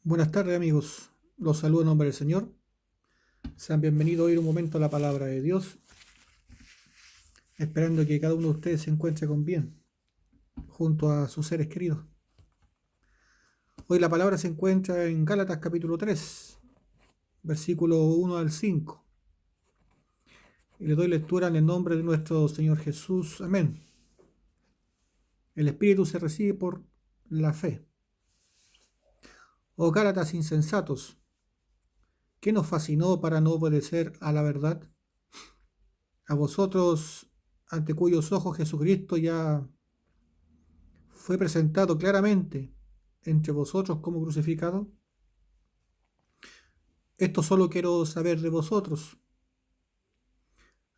Buenas tardes amigos, los saludo en nombre del Señor. Sean bienvenidos a oír un momento la palabra de Dios, esperando que cada uno de ustedes se encuentre con bien, junto a sus seres queridos. Hoy la palabra se encuentra en Gálatas capítulo 3, versículo 1 al 5. Y le doy lectura en el nombre de nuestro Señor Jesús. Amén. El Espíritu se recibe por la fe. Oh Gálatas insensatos, ¿qué nos fascinó para no obedecer a la verdad? A vosotros, ante cuyos ojos Jesucristo ya fue presentado claramente entre vosotros como crucificado. Esto solo quiero saber de vosotros.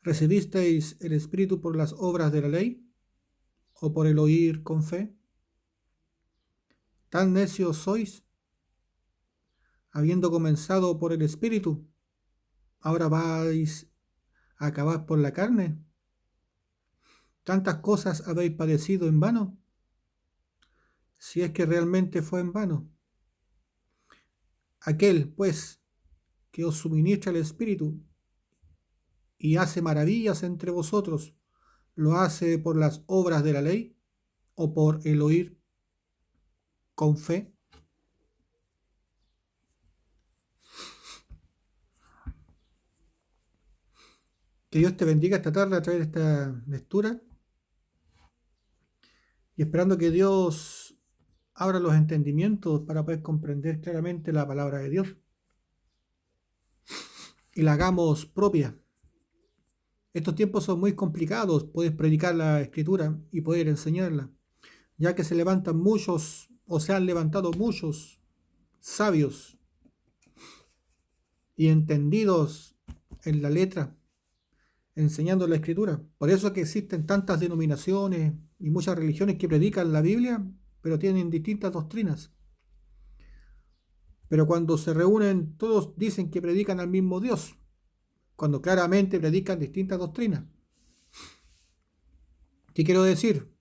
¿Recibisteis el Espíritu por las obras de la ley o por el oír con fe? ¿Tan necios sois? Habiendo comenzado por el Espíritu, ¿ahora vais a acabar por la carne? ¿Tantas cosas habéis padecido en vano? Si es que realmente fue en vano. Aquel, pues, que os suministra el Espíritu y hace maravillas entre vosotros, ¿lo hace por las obras de la ley o por el oír con fe? Que Dios te bendiga esta tarde a través de esta lectura y esperando que Dios abra los entendimientos para poder comprender claramente la palabra de Dios y la hagamos propia. Estos tiempos son muy complicados, puedes predicar la escritura y poder enseñarla, ya que se levantan muchos o se han levantado muchos sabios y entendidos en la letra enseñando la escritura. Por eso que existen tantas denominaciones y muchas religiones que predican la Biblia, pero tienen distintas doctrinas. Pero cuando se reúnen, todos dicen que predican al mismo Dios, cuando claramente predican distintas doctrinas. ¿Qué quiero decir?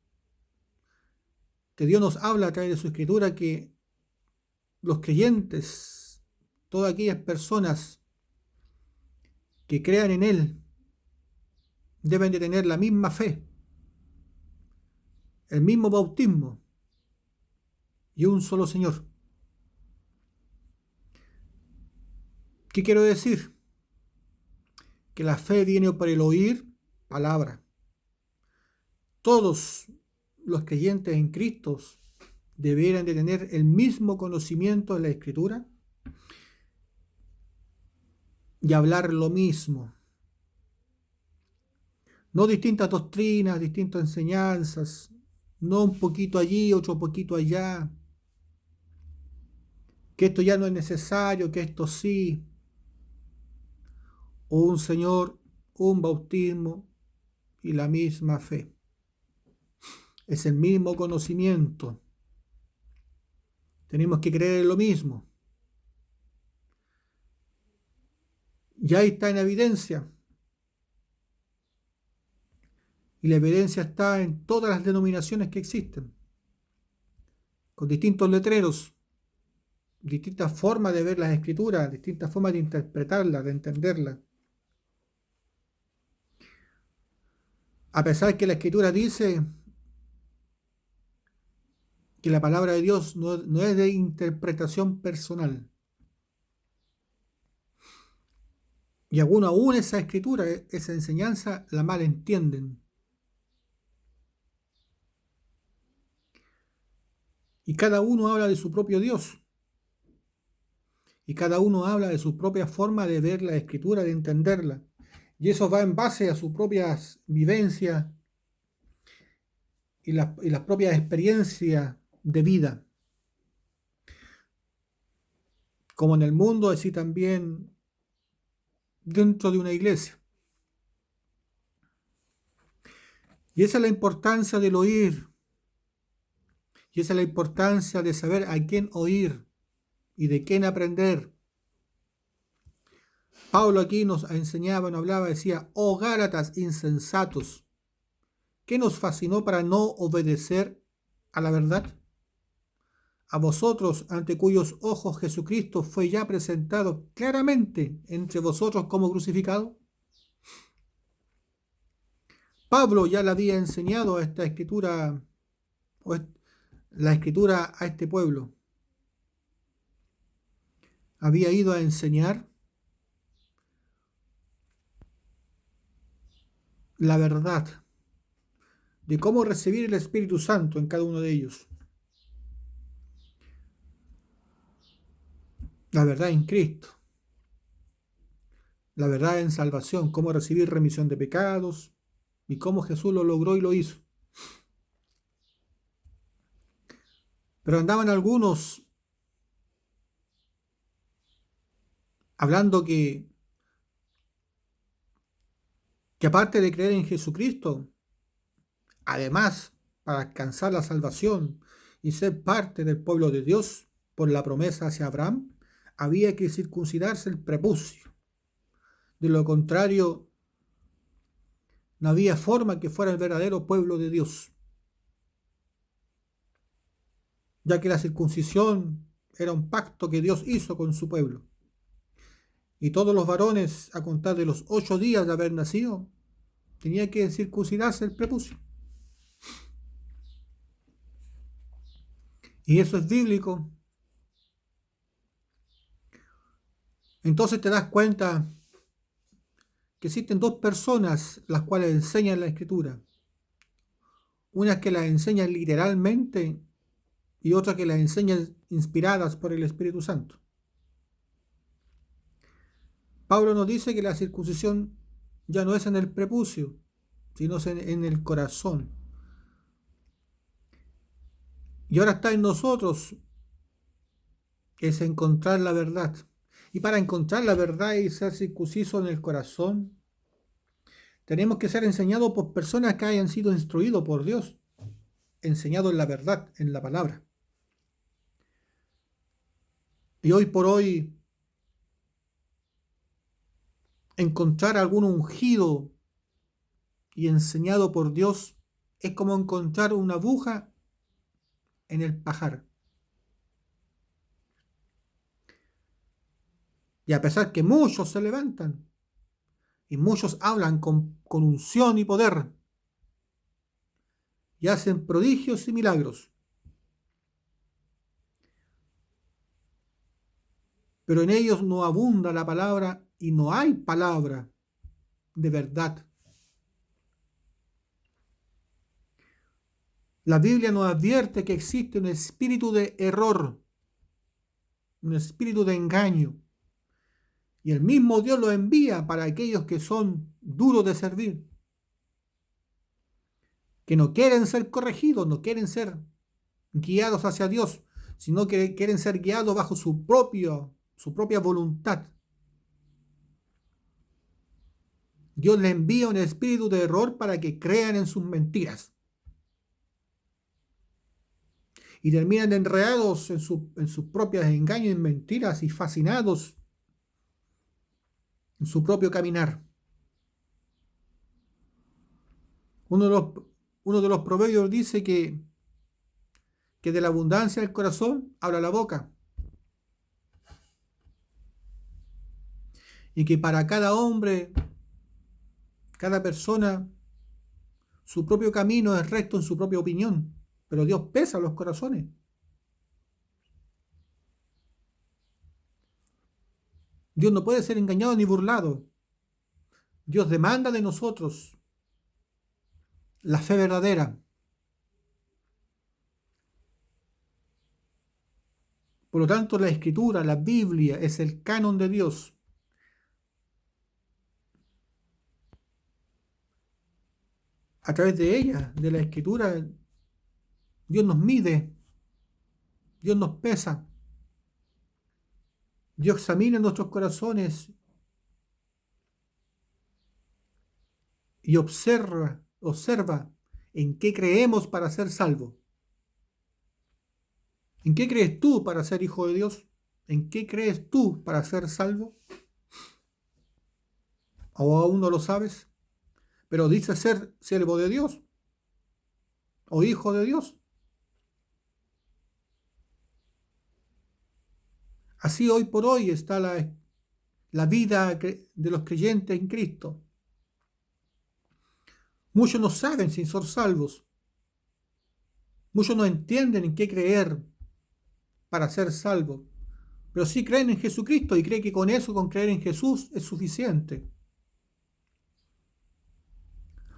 Que Dios nos habla a través de su escritura que los creyentes, todas aquellas personas que crean en Él, deben de tener la misma fe, el mismo bautismo y un solo Señor. ¿Qué quiero decir? Que la fe viene por el oír palabra. Todos los creyentes en Cristo deberán de tener el mismo conocimiento de la Escritura y hablar lo mismo. No distintas doctrinas, distintas enseñanzas, no un poquito allí, otro poquito allá, que esto ya no es necesario, que esto sí, o un Señor, un bautismo y la misma fe. Es el mismo conocimiento. Tenemos que creer en lo mismo. Y ahí está en evidencia. Y la evidencia está en todas las denominaciones que existen, con distintos letreros, distintas formas de ver las escrituras, distintas formas de interpretarlas, de entenderlas. A pesar que la escritura dice que la palabra de Dios no es de interpretación personal. Y algunos aún esa escritura, esa enseñanza, la malentienden. Y cada uno habla de su propio Dios. Y cada uno habla de su propia forma de ver la escritura, de entenderla. Y eso va en base a sus propias vivencias y las propias experiencias de vida. Como en el mundo, así también dentro de una iglesia. Y esa es la importancia del oír. Y esa es la importancia de saber a quién oír y de quién aprender. Pablo aquí nos enseñaba, nos hablaba, decía, oh Gálatas insensatos, ¿qué nos fascinó para no obedecer a la verdad? a vosotros, ante cuyos ojos Jesucristo fue ya presentado claramente entre vosotros como crucificado? Pablo ya le había enseñado esta escritura, la escritura a este pueblo. Había ido a enseñar la verdad de cómo recibir el Espíritu Santo en cada uno de ellos. La verdad en Cristo, la verdad en salvación, cómo recibir remisión de pecados y cómo Jesús lo logró y lo hizo. Pero andaban algunos hablando que aparte de creer en Jesucristo, además, para alcanzar la salvación y ser parte del pueblo de Dios por la promesa hacia Abraham, había que circuncidarse el prepucio. De lo contrario, no había forma que fuera el verdadero pueblo de Dios, ya que la circuncisión era un pacto que Dios hizo con su pueblo. Y todos los varones, a contar de los 8 días de haber nacido, tenía que circuncidarse el prepucio. Y eso es bíblico. Entonces te das cuenta que existen dos personas las cuales enseñan la escritura. Una que la enseñan literalmente y otra que la enseñan inspiradas por el Espíritu Santo. Pablo nos dice que la circuncisión ya no es en el prepucio, sino en el corazón. Y ahora está en nosotros, es encontrar la verdad. Y para encontrar la verdad y ser circunciso en el corazón, tenemos que ser enseñados por personas que hayan sido instruidos por Dios, enseñados en la verdad, en la palabra. Y hoy por hoy, encontrar algún ungido y enseñado por Dios es como encontrar una aguja en el pajar. Y a pesar que muchos se levantan y muchos hablan con unción y poder y hacen prodigios y milagros, pero en ellos no abunda la palabra y no hay palabra de verdad. La Biblia nos advierte que existe un espíritu de error, un espíritu de engaño, y el mismo Dios lo envía para aquellos que son duros de servir, que no quieren ser corregidos, no quieren ser guiados hacia Dios, sino que quieren ser guiados bajo su propia voluntad. Dios le envía un espíritu de error para que crean en sus mentiras y terminan enredados en sus propios engaños y mentiras y fascinados en su propio caminar. Uno de los proverbios dice que de la abundancia del corazón habla la boca, y que para cada hombre, cada persona, su propio camino es recto en su propia opinión, pero Dios pesa los corazones. Dios no puede ser engañado ni burlado. Dios demanda de nosotros la fe verdadera. Por lo tanto, la Escritura, la Biblia, es el canon de Dios. A través de ella, de la Escritura, Dios nos mide, Dios nos pesa, Dios examina nuestros corazones y observa en qué creemos para ser salvos. ¿En qué crees tú para ser hijo de Dios? ¿En qué crees tú para ser salvo? ¿O aún no lo sabes? Pero dices ser siervo de Dios o hijo de Dios. Así hoy por hoy está la vida de los creyentes en Cristo. Muchos no saben si son salvos. Muchos no entienden en qué creer para ser salvos. Pero sí creen en Jesucristo y creen que con eso, con creer en Jesús, es suficiente.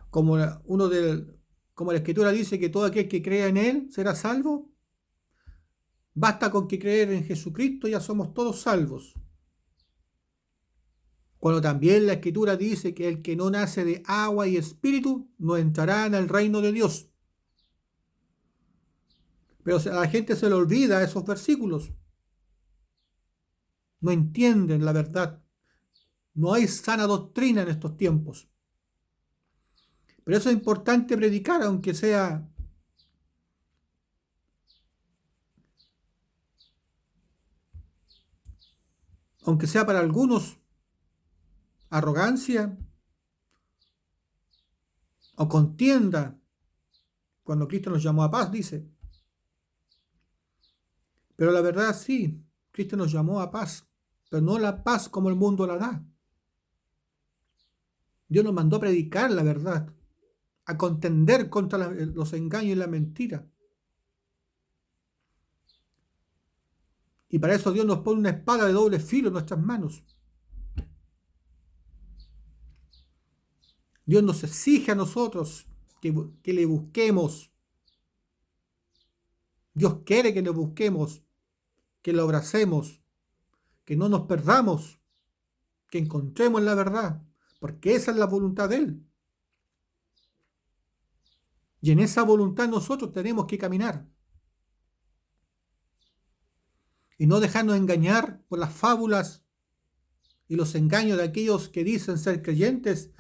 Como como la Escritura dice que todo aquel que crea en Él será salvo, basta con que creer en Jesucristo, ya somos todos salvos. Cuando también la Escritura dice que el que no nace de agua y espíritu no entrará en el reino de Dios. Pero a la gente se le olvida esos versículos. No entienden la verdad. No hay sana doctrina en estos tiempos. Pero eso es importante predicar, aunque sea para algunos arrogancia o contienda, cuando Cristo nos llamó a paz, dice. Pero la verdad sí, Cristo nos llamó a paz, pero no la paz como el mundo la da. Dios nos mandó a predicar la verdad, a contender contra los engaños y la mentira. Y para eso Dios nos pone una espada de doble filo en nuestras manos. Dios nos exige a nosotros que le busquemos. Dios quiere que le busquemos, que lo abracemos, que no nos perdamos, que encontremos la verdad, porque esa es la voluntad de Él. Y en esa voluntad nosotros tenemos que caminar. Y no dejarnos engañar por las fábulas y los engaños de aquellos que dicen ser creyentes,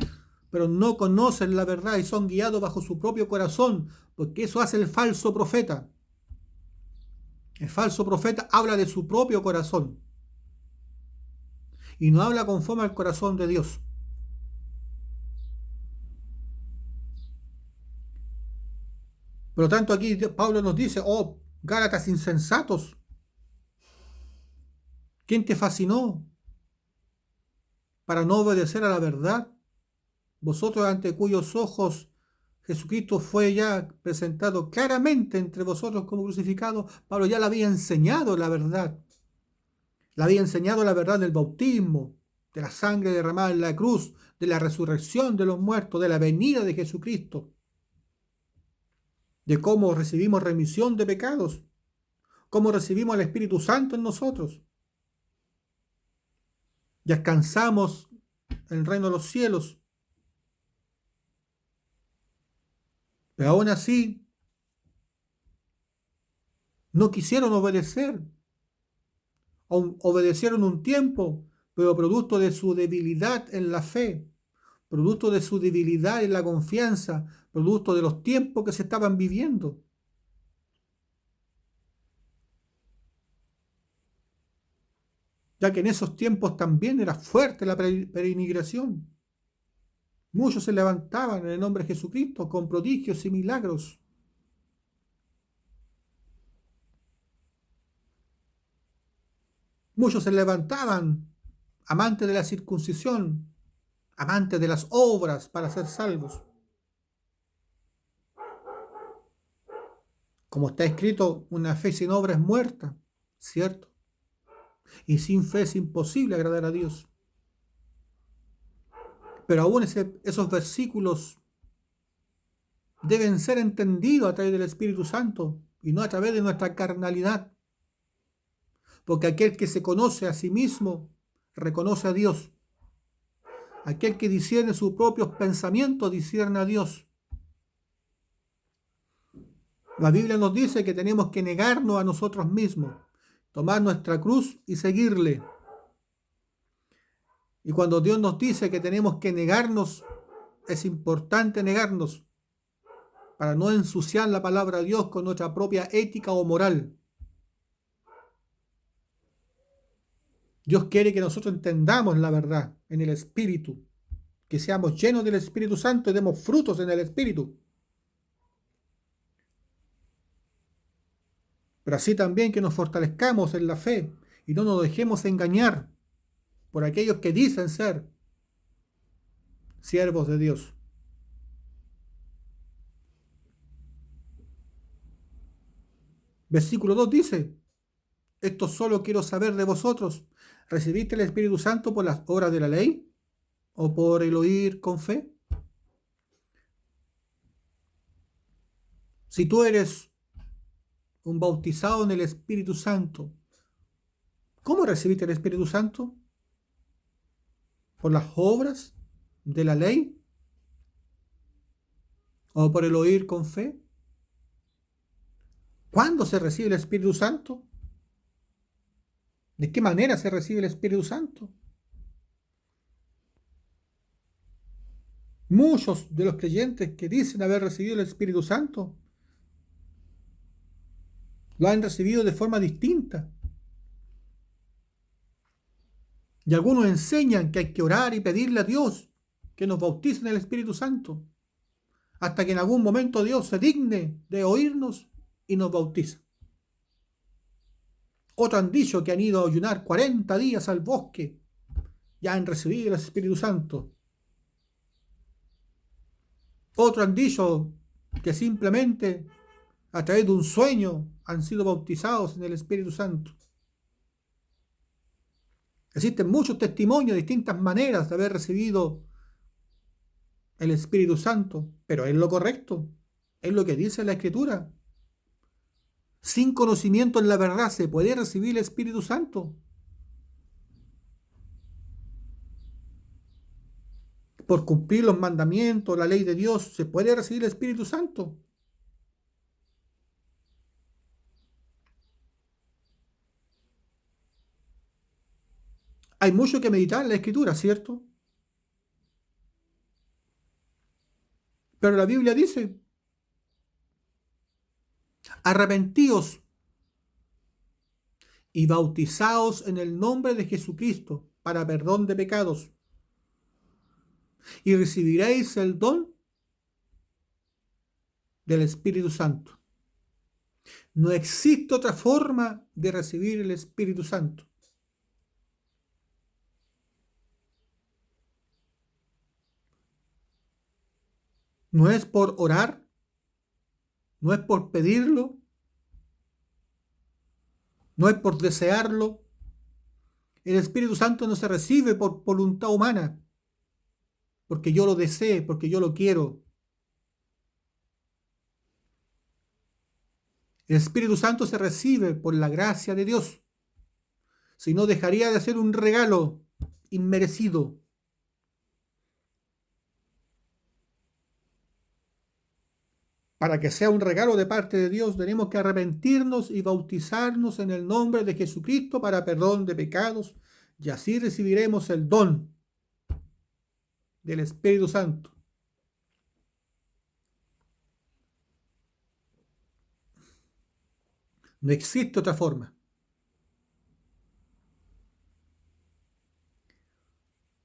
pero no conocen la verdad y son guiados bajo su propio corazón, porque eso hace el falso profeta. El falso profeta habla de su propio corazón y no habla conforme al corazón de Dios. Por lo tanto, aquí Pablo nos dice: oh, Gálatas insensatos, ¿quién te fascinó para no obedecer a la verdad? Vosotros, ante cuyos ojos Jesucristo fue ya presentado claramente entre vosotros como crucificado. Pablo ya le había enseñado la verdad. Le había enseñado la verdad del bautismo, de la sangre derramada en la cruz, de la resurrección de los muertos, de la venida de Jesucristo, de cómo recibimos remisión de pecados, cómo recibimos al Espíritu Santo en nosotros y alcanzamos el reino de los cielos. Pero aún así no quisieron obedecer. Obedecieron un tiempo, pero producto de su debilidad en la fe, producto de su debilidad en la confianza, producto de los tiempos que se estaban viviendo. Ya que en esos tiempos también era fuerte la peregrinación. Muchos se levantaban en el nombre de Jesucristo con prodigios y milagros. Muchos se levantaban amantes de la circuncisión, amantes de las obras para ser salvos. Como está escrito, una fe sin obra es muerta, ¿cierto? Y sin fe es imposible agradar a Dios. Pero aún esos versículos deben ser entendidos a través del Espíritu Santo y no a través de nuestra carnalidad. Porque aquel que se conoce a sí mismo reconoce a Dios. Aquel que discierne sus propios pensamientos discierne a Dios. La Biblia nos dice que tenemos que negarnos a nosotros mismos, tomar nuestra cruz y seguirle. Y cuando Dios nos dice que tenemos que negarnos, es importante negarnos para no ensuciar la palabra de Dios con nuestra propia ética o moral. Dios quiere que nosotros entendamos la verdad en el Espíritu, que seamos llenos del Espíritu Santo y demos frutos en el Espíritu. Pero así también que nos fortalezcamos en la fe y no nos dejemos engañar por aquellos que dicen ser siervos de Dios. Versículo 2 dice: esto solo quiero saber de vosotros. ¿Recibiste el Espíritu Santo por las obras de la ley o por el oír con fe? Si tú eres un bautizado en el Espíritu Santo, ¿cómo recibiste el Espíritu Santo? ¿Por las obras de la ley o por el oír con fe? ¿Cuándo se recibe el Espíritu Santo? ¿De qué manera se recibe el Espíritu Santo? Muchos de los creyentes que dicen haber recibido el Espíritu Santo lo han recibido de forma distinta. Y algunos enseñan que hay que orar y pedirle a Dios que nos bautice en el Espíritu Santo, hasta que en algún momento Dios se digne de oírnos y nos bautiza. Otros han dicho que han ido a ayunar 40 días al bosque, ya han recibido el Espíritu Santo. Otros han dicho que simplemente a través de un sueño han sido bautizados en el Espíritu Santo. Existen muchos testimonios de distintas maneras de haber recibido el Espíritu Santo, pero es lo correcto, es lo que dice la Escritura. Sin conocimiento en la verdad se puede recibir el Espíritu Santo. Por cumplir los mandamientos, la ley de Dios, se puede recibir el Espíritu Santo. Hay mucho que meditar en la Escritura, ¿cierto? Pero la Biblia dice: arrepentíos y bautizaos en el nombre de Jesucristo para perdón de pecados, y recibiréis el don del Espíritu Santo. No existe otra forma de recibir el Espíritu Santo. No es por orar, no es por pedirlo, no es por desearlo. El Espíritu Santo no se recibe por voluntad humana, porque yo lo desee, porque yo lo quiero. El Espíritu Santo se recibe por la gracia de Dios. Si no, dejaría de ser un regalo inmerecido. Para que sea un regalo de parte de Dios, tenemos que arrepentirnos y bautizarnos en el nombre de Jesucristo para perdón de pecados, y así recibiremos el don del Espíritu Santo. No existe otra forma.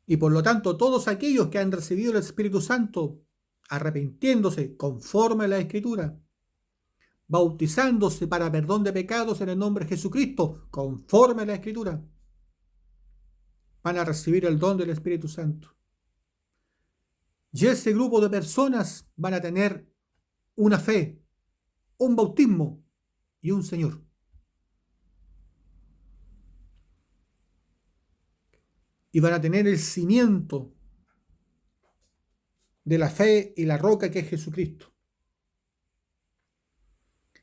Y por lo tanto, todos aquellos que han recibido el Espíritu Santo, arrepintiéndose conforme a la Escritura, bautizándose para perdón de pecados en el nombre de Jesucristo, conforme a la Escritura, van a recibir el don del Espíritu Santo. Y ese grupo de personas van a tener una fe, un bautismo y un Señor. Y van a tener el cimiento de la fe y la roca que es Jesucristo.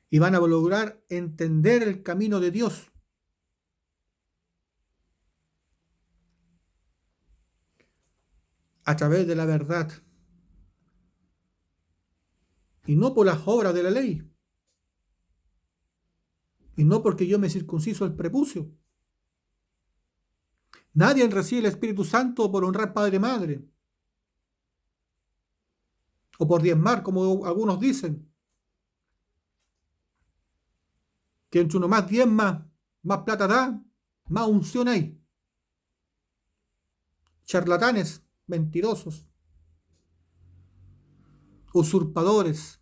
Y van a lograr entender el camino de Dios. A través de la verdad. Y no por las obras de la ley. Y no porque yo me circunciso el prepucio. Nadie recibe el Espíritu Santo por honrar padre y madre. O por diezmar, como algunos dicen. Que entre uno más diezma, más plata da, más unción hay. Charlatanes, mentirosos, usurpadores,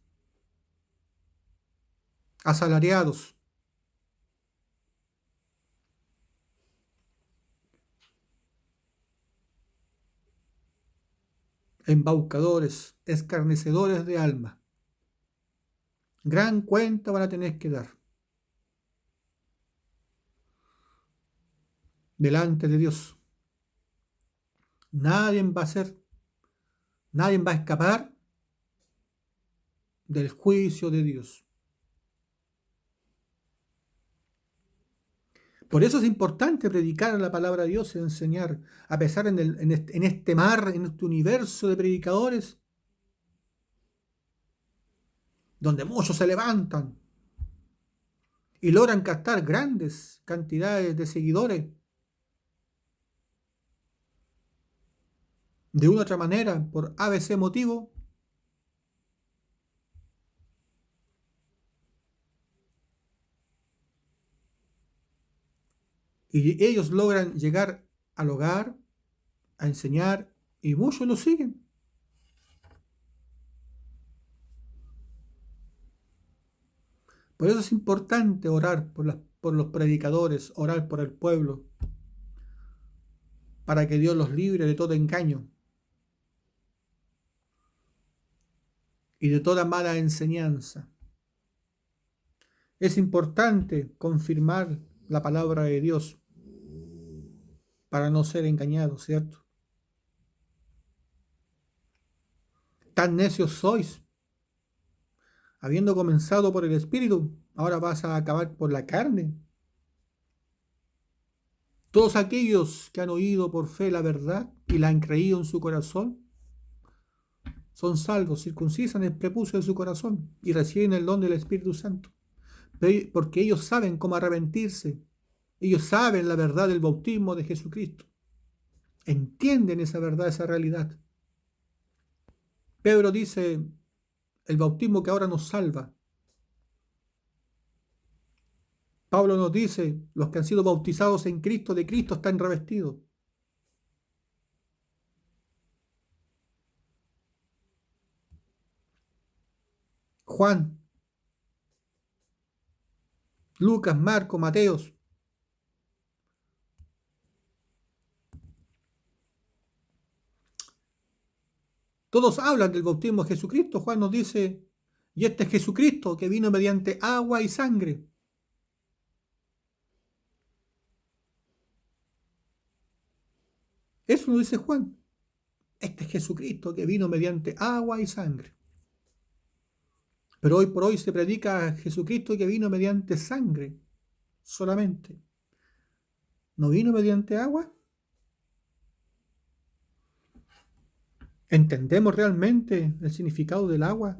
asalariados. embaucadores, escarnecedores de alma. Gran cuenta van a tener que dar delante de Dios. Nadie va a ser, nadie va a escapar del juicio de Dios. Por eso es importante predicar la palabra de Dios y enseñar, a pesar en este mar, en este universo de predicadores, donde muchos se levantan y logran captar grandes cantidades de seguidores. De una u otra manera, por ABC motivo, y ellos logran llegar al hogar, a enseñar, y muchos lo siguen. Por eso es importante orar por los predicadores, orar por el pueblo, para que Dios los libre de todo engaño y de toda mala enseñanza. Es importante confirmar la palabra de Dios para no ser engañados, ¿cierto? Tan necios sois, habiendo comenzado por el Espíritu, ahora vas a acabar por la carne. Todos aquellos que han oído por fe la verdad y la han creído en su corazón, son salvos, circuncisan el prepucio de su corazón y reciben el don del Espíritu Santo. Porque ellos saben cómo arrepentirse. Ellos saben la verdad del bautismo de Jesucristo. Entienden esa verdad, esa realidad. Pedro dice, el bautismo que ahora nos salva. Pablo nos dice, los que han sido bautizados en Cristo, de Cristo están revestidos. Juan, Lucas, Marcos, Mateos. Todos hablan del bautismo de Jesucristo. Juan nos dice, y este es Jesucristo que vino mediante agua y sangre. Eso nos dice Juan. Este es Jesucristo que vino mediante agua y sangre. Pero hoy por hoy se predica a Jesucristo que vino mediante sangre solamente. ¿No vino mediante agua? ¿Entendemos realmente el significado del agua?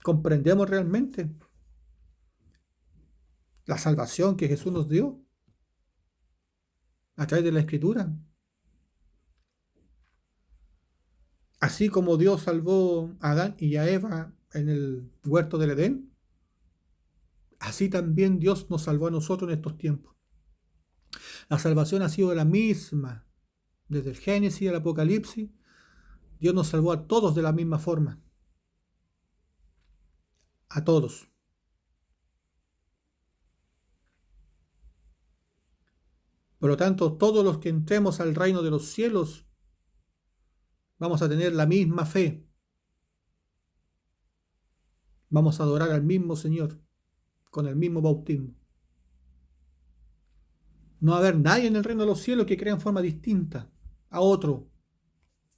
¿Comprendemos realmente la salvación que Jesús nos dio a través de la Escritura? Así como Dios salvó a Adán y a Eva en el huerto del Edén, así también Dios nos salvó a nosotros en estos tiempos. La salvación ha sido la misma desde el Génesis al Apocalipsis. Dios nos salvó a todos de la misma forma. A todos. Por lo tanto, todos los que entremos al reino de los cielos vamos a tener la misma fe. Vamos a adorar al mismo Señor con el mismo bautismo. No va a haber nadie en el reino de los cielos que crea en forma distinta a otro.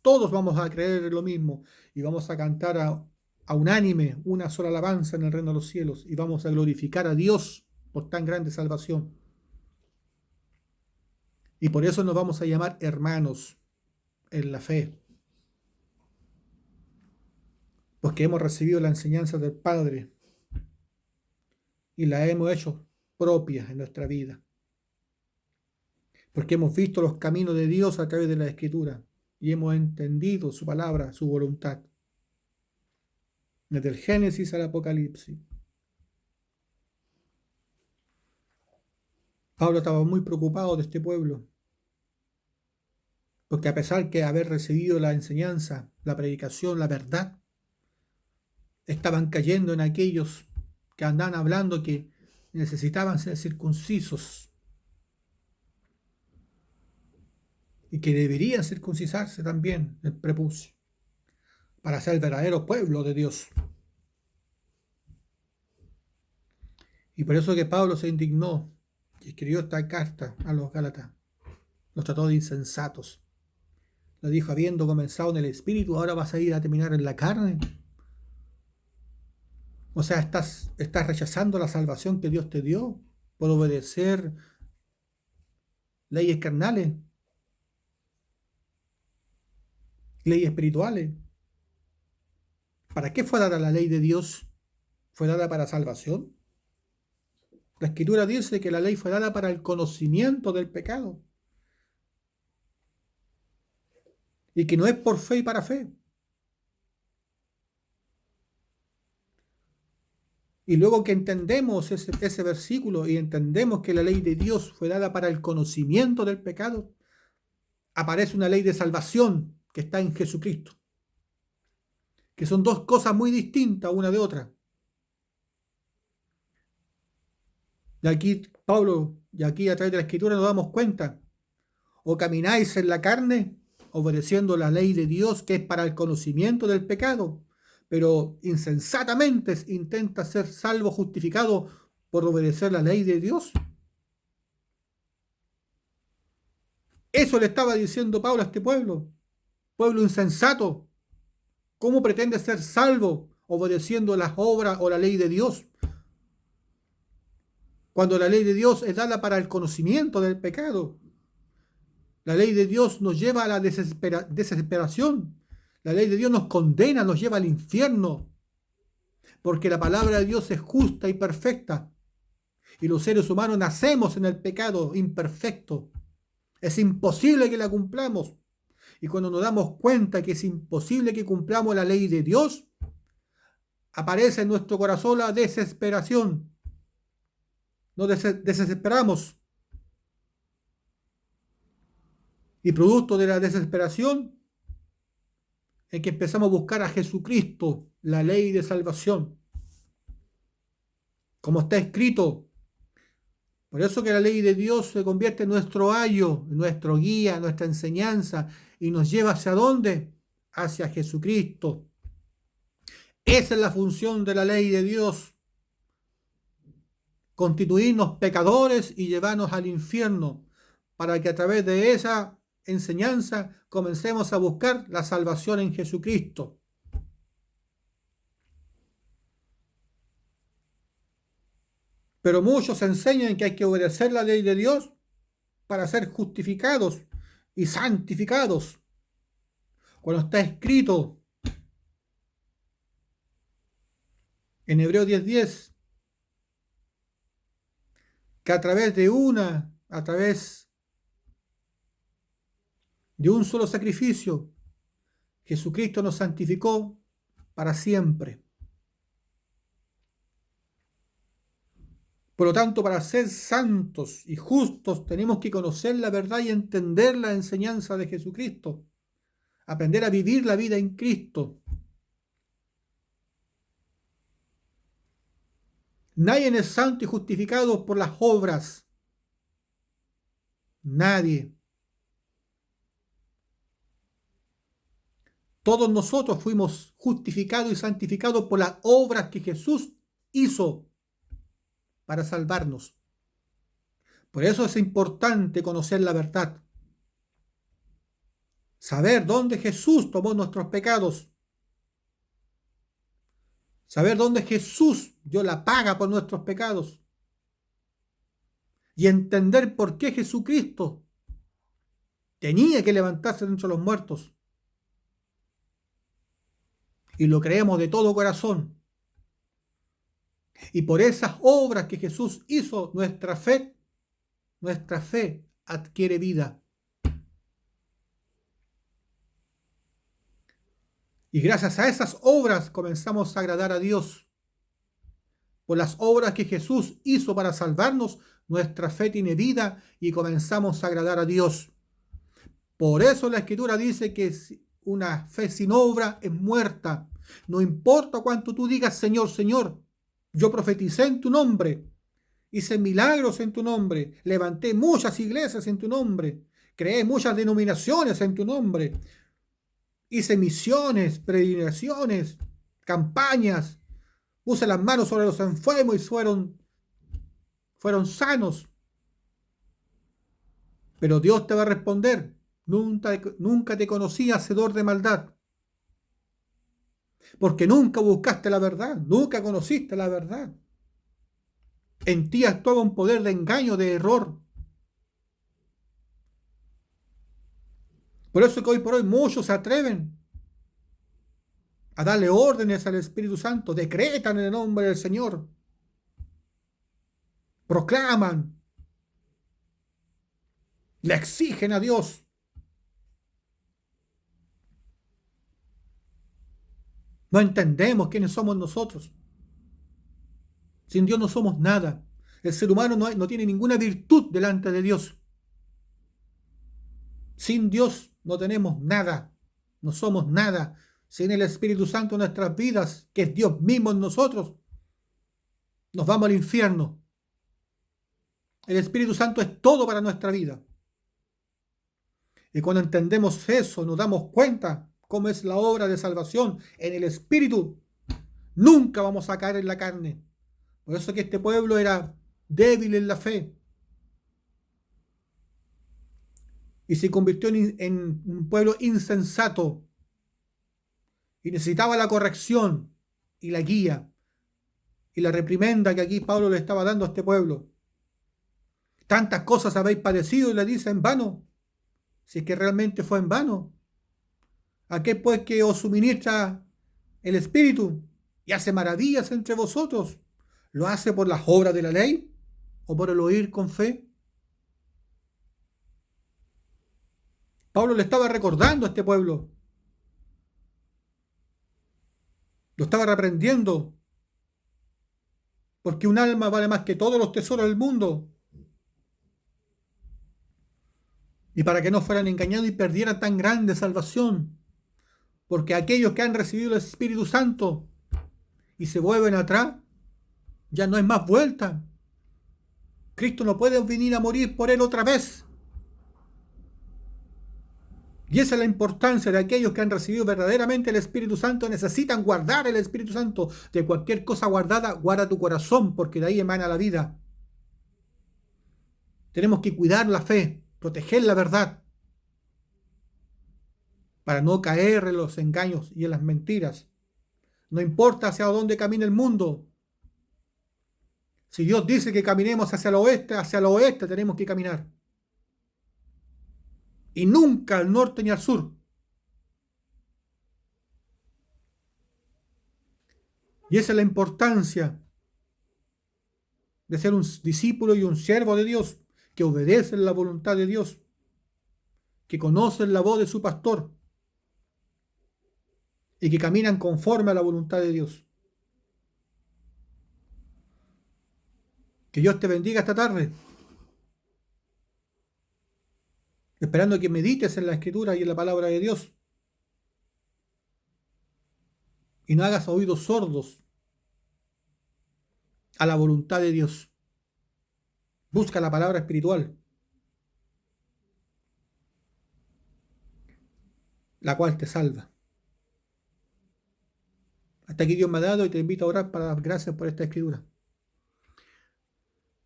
Todos vamos a creer lo mismo y vamos a cantar a unánime una sola alabanza en el reino de los cielos y vamos a glorificar a Dios por tan grande salvación. Y por eso nos vamos a llamar hermanos en la fe. Porque hemos recibido la enseñanza del Padre y la hemos hecho propias en nuestra vida. Porque hemos visto los caminos de Dios a través de la Escritura y hemos entendido su palabra, su voluntad. Desde el Génesis al Apocalipsis. Pablo estaba muy preocupado de este pueblo. Porque a pesar de haber recibido la enseñanza, la predicación, la verdad, estaban cayendo en aquellos que andaban hablando que necesitaban ser circuncisos. y que deberían circuncidarse también el prepucio para ser el verdadero pueblo de Dios. Y por eso que Pablo se indignó y escribió esta carta a los Gálatas. Los trató de insensatos. Le dijo, habiendo comenzado en el espíritu, ahora vas a ir a terminar en la carne. O sea, estás rechazando la salvación que Dios te dio por obedecer leyes carnales, leyes espirituales. ¿Para qué fue dada la ley de Dios? ¿Fue dada para salvación? La Escritura dice que la ley fue dada para el conocimiento del pecado. Y que no es por fe y para fe. Y luego que entendemos ese versículo y entendemos que la ley de Dios fue dada para el conocimiento del pecado, aparece una ley de salvación que está en Jesucristo. Que son dos cosas muy distintas una de otra. Y aquí Pablo, y aquí a través de la Escritura nos damos cuenta. O camináis en la carne, obedeciendo la ley de Dios que es para el conocimiento del pecado, pero insensatamente intenta ser salvo, justificado por obedecer la ley de Dios. Eso le estaba diciendo Pablo a este pueblo insensato. ¿Cómo pretende ser salvo obedeciendo las obras o la ley de Dios? Cuando la ley de Dios es dada para el conocimiento del pecado. La ley de Dios nos lleva a la desesperación. La ley de Dios nos condena, nos lleva al infierno. Porque la palabra de Dios es justa y perfecta. Y los seres humanos nacemos en el pecado imperfecto. Es imposible que la cumplamos. Y cuando nos damos cuenta que es imposible que cumplamos la ley de Dios, aparece en nuestro corazón la desesperación. Nos desesperamos. Y producto de la desesperación es que empezamos a buscar a Jesucristo, la ley de salvación. Como está escrito. Por eso que la ley de Dios se convierte en nuestro ayo, en nuestro guía, en nuestra enseñanza, y nos lleva ¿hacia dónde? Hacia Jesucristo. Esa es la función de la ley de Dios. Constituirnos pecadores y llevarnos al infierno, para que a través de esa enseñanza comencemos a buscar la salvación en Jesucristo. Pero muchos enseñan que hay que obedecer la ley de Dios para ser justificados y santificados. Cuando está escrito en Hebreos 10:10 que a través de un solo sacrificio, Jesucristo nos santificó para siempre. Por lo tanto, para ser santos y justos, tenemos que conocer la verdad y entender la enseñanza de Jesucristo. Aprender a vivir la vida en Cristo. Nadie es santo y justificado por las obras. Nadie. Todos nosotros fuimos justificados y santificados por las obras que Jesús hizo para salvarnos. Por eso es importante conocer la verdad. Saber dónde Jesús tomó nuestros pecados. Saber dónde Jesús dio la paga por nuestros pecados. Y entender por qué Jesucristo tenía que levantarse de entre los muertos. Y lo creemos de todo corazón. Y por esas obras que Jesús hizo, nuestra fe adquiere vida. Y gracias a esas obras comenzamos a agradar a Dios. Por las obras que Jesús hizo para salvarnos, nuestra fe tiene vida y comenzamos a agradar a Dios. Por eso la Escritura dice que una fe sin obra es muerta. No importa cuánto tú digas, Señor, Señor, yo profeticé en tu nombre, hice milagros en tu nombre, levanté muchas iglesias en tu nombre, Creé muchas denominaciones en tu nombre. Hice misiones, peregrinaciones, campañas. Puse las manos sobre los enfermos y fueron sanos. Pero Dios te va a responder: nunca te conocí, hacedor de maldad. Porque nunca buscaste la verdad, nunca conociste la verdad. En ti actuaba un poder de engaño, de error. Por eso que hoy por hoy muchos se atreven a darle órdenes al Espíritu Santo, decretan en el nombre del Señor, proclaman, le exigen a Dios. No entendemos quiénes somos nosotros. Sin Dios no somos nada. El ser humano no tiene ninguna virtud delante de Dios. Sin Dios no tenemos nada. No somos nada. Sin el Espíritu Santo en nuestras vidas, que es Dios mismo en nosotros, nos vamos al infierno. El Espíritu Santo es todo para nuestra vida. Y cuando entendemos eso, nos damos cuenta cómo es la obra de salvación en el Espíritu. Nunca vamos a caer en la carne. Por eso que este pueblo era débil en la fe y se convirtió en un pueblo insensato y necesitaba la corrección y la guía y la reprimenda que aquí Pablo le estaba dando a este pueblo. Tantas cosas habéis padecido, y le dice, en vano. Si es que realmente fue en vano. Aquel pues que os suministra el Espíritu y hace maravillas entre vosotros, ¿lo hace por las obras de la ley o por el oír con fe? Pablo le estaba recordando a este pueblo. Lo estaba reprendiendo. Porque un alma vale más que todos los tesoros del mundo. Y para que no fueran engañados y perdieran tan grande salvación. Porque aquellos que han recibido el Espíritu Santo y se vuelven atrás, ya no hay más vuelta. Cristo no puede venir a morir por él otra vez. Y esa es la importancia de aquellos que han recibido verdaderamente el Espíritu Santo. Necesitan guardar el Espíritu Santo. De cualquier cosa guardada, guarda tu corazón, porque de ahí emana la vida. Tenemos que cuidar la fe, proteger la verdad, para no caer en los engaños y en las mentiras. No importa hacia dónde camine el mundo. Si Dios dice que caminemos hacia el oeste tenemos que caminar. Y nunca al norte ni al sur. Y esa es la importancia de ser un discípulo y un siervo de Dios, que obedecen la voluntad de Dios, que conocen la voz de su pastor y que caminan conforme a la voluntad de Dios. Que Dios te bendiga esta tarde, esperando que medites en la Escritura y en la palabra de Dios y no hagas oídos sordos a la voluntad de Dios. Busca la palabra espiritual, la cual te salva. Hasta aquí Dios me ha dado y te invito a orar para dar gracias por esta Escritura.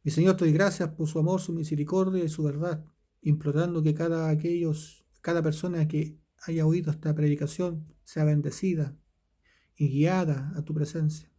Mi Señor, te doy gracias por su amor, su misericordia y su verdad, implorando que cada persona que haya oído esta predicación sea bendecida y guiada a tu presencia.